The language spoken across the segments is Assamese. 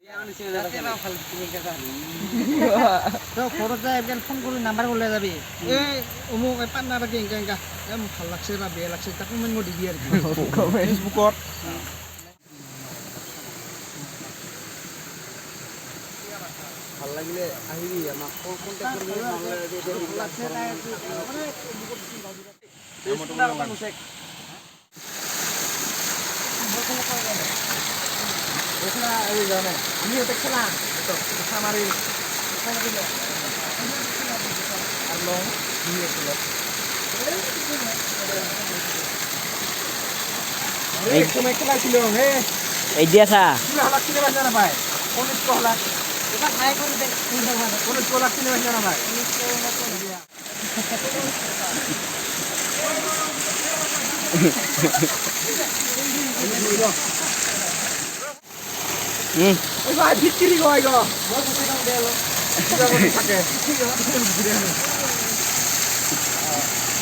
ঘৰত যাই একজন ফোন কৰি নাম্বাৰ ওলাই যাবি এই অমুক পান্না বাকি এনেকা এনেকা ভাল লাগছে বা বেয়া লাগছে তাকো মই দিবি আৰু ফেচবুকত ভাল লাগিলে আহিবি আমাক কন্টাক্ট কৰিবি আমি দেখছিলাম আমার খেলাইছিল এই দিয়া চা কিনে বাজা না ভাই 19 লাখ এটা খাই করে দেখ 19 লাখ কিনে বাজা না ভাই ওই ভাই বিক্রি কই গো মই বুঝি দাও দেলো কিবা করে থাকে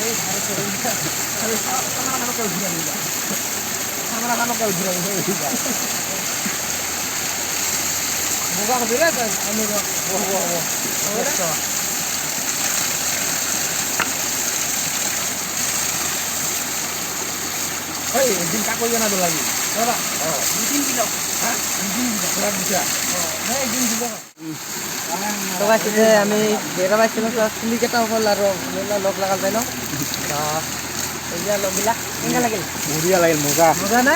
এই ধারে করে আরে সামনে নাম কাল ঘুরে নিবা সামনে নাম কাল ঘুরে নিবা মোগা দিলে তো আমি ওরে ওই দিন কা কই না তো লাগি দাদা দিন দিলো হ্যাঁ দিন দিলো পুরা দিছা হ্যাঁ দিন দিলো তো গাইছে আমি বেরা পাইছিলাম চুলি কেটা হল আর লগ লাগাল পাইলো তো এইয়া লগিলা কেঙ্গা লাগিল বঢ়িয়া লাগিল মজা মজা না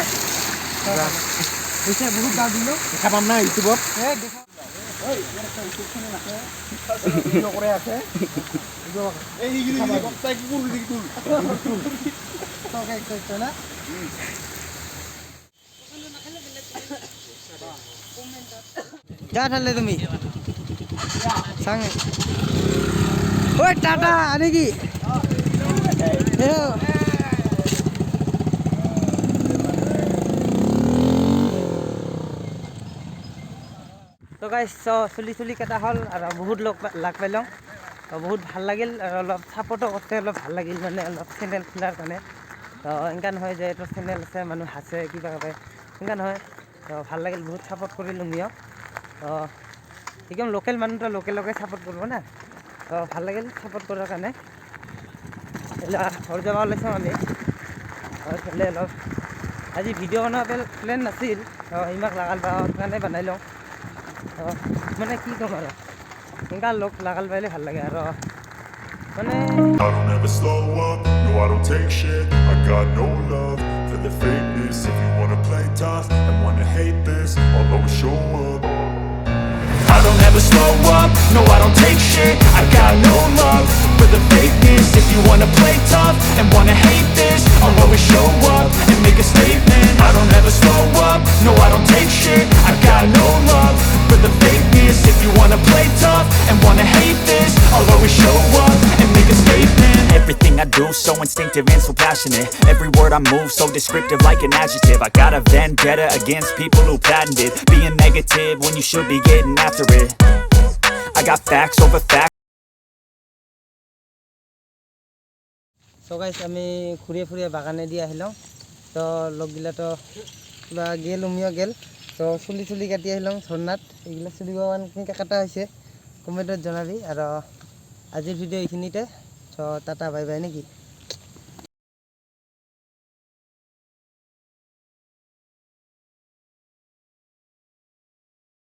পইচা বহুত দাম দিলো দেখা পাম না ইউটিউবত এই দেখা ওই একটা ইউটিউব চ্যানেল আছে ভিডিও করে আছে এই হিগিরি কপ্তাই কি করলি দিক তুল তো কাই কইছ না যা ঠালে তুমি সঙ্গে ওই টাটা আনে কি তো গাইছ চুলি কাটা হল আর বহুত লাগ পাইলাম বহুত ভাল লাগিল আর অলপ সাপোর্টও করতে অলপ ভাল লাগিল মানে অলপ চেনেল খোলার কারণে তো এনেকা নহয় যে এটা চেনেল আছে মানুষ হাসে কিবা করে এনেকা নহয় তো ভাল লাগিল বহুত সাপোর্ট করিল মিও তো একদম লোকেল মানুষটা লোকে সাপোর্ট করবো না তো ভাল লাগিল সাপোর্ট করার কারণে এলা ঘর যাওয়া ওলাইছোঁ আমি ঘৰফালে অলপ আজি ভিডিঅ' বনোৱা প্লেন নাছিল ইমাক লাগাল কাৰণে বনাই লওঁ মানে কি ক'ম আৰু এনেকা লগ লাগাল পাইলে ভাল লাগে আৰু মানে I don't ever slow up, no I don't take shit. I got no love for the fakeness. If you wanna play tough and wanna hate this, I'll always show up. I don't ever slow up, no I don't take shit. I got no love for the fakeness. If you wanna play tough and wanna hate this, I'll always show up and make a statement. I don't ever slow up, no I don't take shit. I got no love for the fakeness. If you wanna play tough and wanna hate this, I'll always show up and make a statement. Everything I do so instinctive and so passionate. Every word I move so descriptive like an adjective. I got a vendetta against people who patented being negative when you should be getting after it. I got facts over facts. তো গাইছ আমি ঘূৰিয়ে বাগানে দি আহিলোঁ তো লগগিলা তো কিবা গেল উমিও গেল তো চুলি কাটি আহিলোঁ ঝৰ্ণাত এইগিলা চুলি কেনেকৈ কাটা হৈছে কমেণ্টত জনাবি আৰু আজিৰ ভিডিঅ' এইখিনিতে তো টাটা বাই বাই নেকি